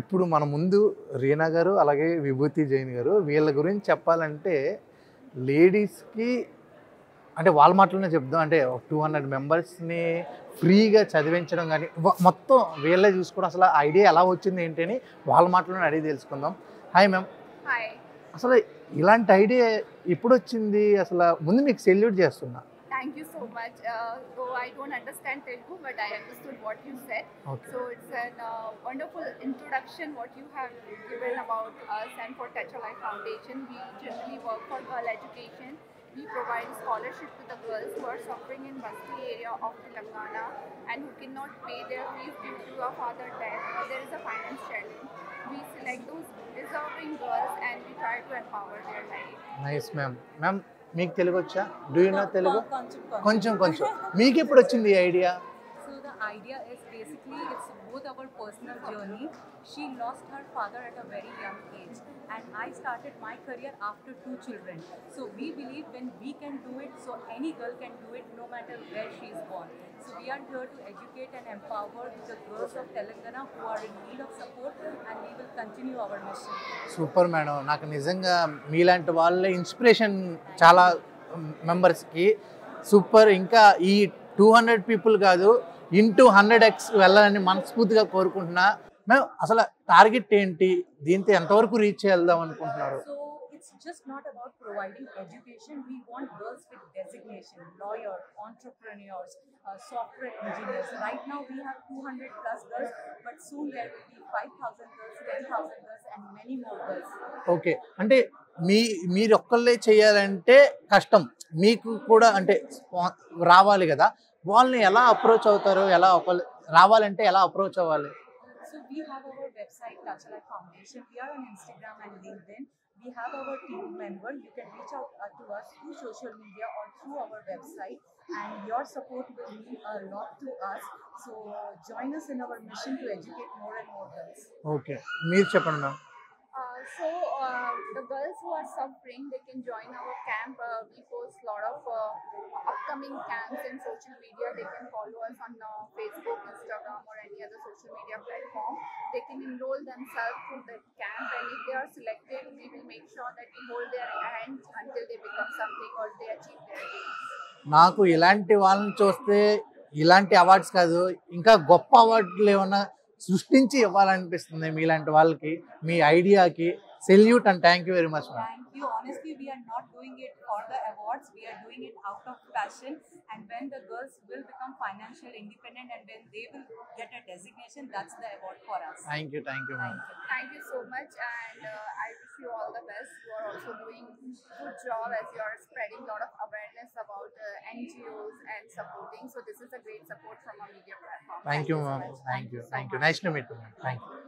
ఇప్పుడు మన ముందు రీనా గారు, అలాగే విభూతి జైన్ గారు వీళ్ళ గురించి చెప్పాలంటే లేడీస్‌కి అంటే వాళ్ళ మాటలోనే చెప్దాం. అంటే 200 మెంబర్స్‌ని ఫ్రీగా చదివించడం గాని, మొత్తం వీళ్ళే చూసుకోవడం అసలు ఆ ఐడియా ఎలా వచ్చింది ఏంటి అని వాళ్ళ మాటలోనే అడిగి తెలుసుకుందాం. Hi ma'am. హాయ్. అసలు ఇలాంటి ఐడియా ఎప్పుడొచ్చింది? అసల ముందు మీకు సెల్యూట్ చేస్తున్నా. Thank you so much. Though I don't understand Telugu, but I understood what you said. Okay. So it's a wonderful introduction what you have given about us and for Touch a Life Foundation. We generally work for girl education. We provide scholarship to the girls who are suffering in Basti area of Telangana and who cannot pay their fees due to a father death or there is a finance challenge. We select those deserving girls and we try to empower their life. Nice ma'am. Ma'am మీకు తెలుగు వచ్చా? Do you know Telugu? కొంచెం కొంచెం. మీకు ఎప్పుడు వచ్చింది ఈ idea? So the idea is basically it's both our personal journey. She lost her father at a very young age and I started my career after 2 children. So we believe when we can do it, so any girl can do it no matter where she is born. So we are here to educate and empower the girls of Telangana who are in need of support and we will continue our mission. Super madam. నాకు నిజంగా మీలాంటి వాళ్ళే inspiration చాలా మెంబర్స్‌కి. Super. ఇంకా ఈ 200 people కాదు, into 100x వెళ్ళాలని మనస్ఫూర్తిగా కోరుకుంటున్నా. మ్యామ్ అసలు టార్గెట్ ఏంటి? దీంతో ఎంతవరకు రీచ్ చేద్దాం అనుకుంటున్నారు? So it's just not about providing education. We want girls with designation, lawyers, entrepreneurs, software engineers. Right now we have 200 plus girls, but soon there will be 5,000 girls, 10,000 girls, and many more girls. Okay. అంటే మీరు ఒక్కళ్ళే చేయాలంటే కష్టం. మీకు కూడా అంటే రావాలి కదా! వాళ్ళని ఎలా అప్రోచ్ అవుతారు? ఎలా ఒకళ్ళు రావాలంటే ఎలా అప్రోచ్ అవ్వాలి? So we have our website Touch a Life Foundation. We are on Instagram and LinkedIn. We have our team member. You can reach out to us through social media or through our website. And your support will mean a lot to us. So join us in our mission to educate more and more girls. Okay. మీరు చెప్పండి ma'am. The girls who are suffering, they can join our camp. We post a lot of upcoming camps in social media. They can follow us on Facebook, Instagram, or any other social media platform. They can enroll themselves to that camp, and if they are selected, we will make sure that we hold their hands until they become something or they achieve their dreams. నాకు ఇలాంటి వాళ్ళని చూస్తే ఇలాంటి awards కాదు, ఇంకా గొప్ప అవార్డులు ఏమన్నా సృష్టించి ఇవ్వాలనిపిస్తుంది మీలాంటి వాళ్ళకి. మీ ఐడియాకి salute and thank you very much ma'am. Thank you. Honestly, we are not doing it for the awards. We are doing it out of passion. And when the girls will become financially independent and when they will get a designation, that's the award for us. Thank you ma'am. Thank you so much, and I wish you all the best. You are also doing good job as you are spreading a lot of awareness about NGOs and supporting. So this is a great support from a media platform. Thank you so ma'am. much. Thank you. so much. Nice to meet you ma'am. Thank you.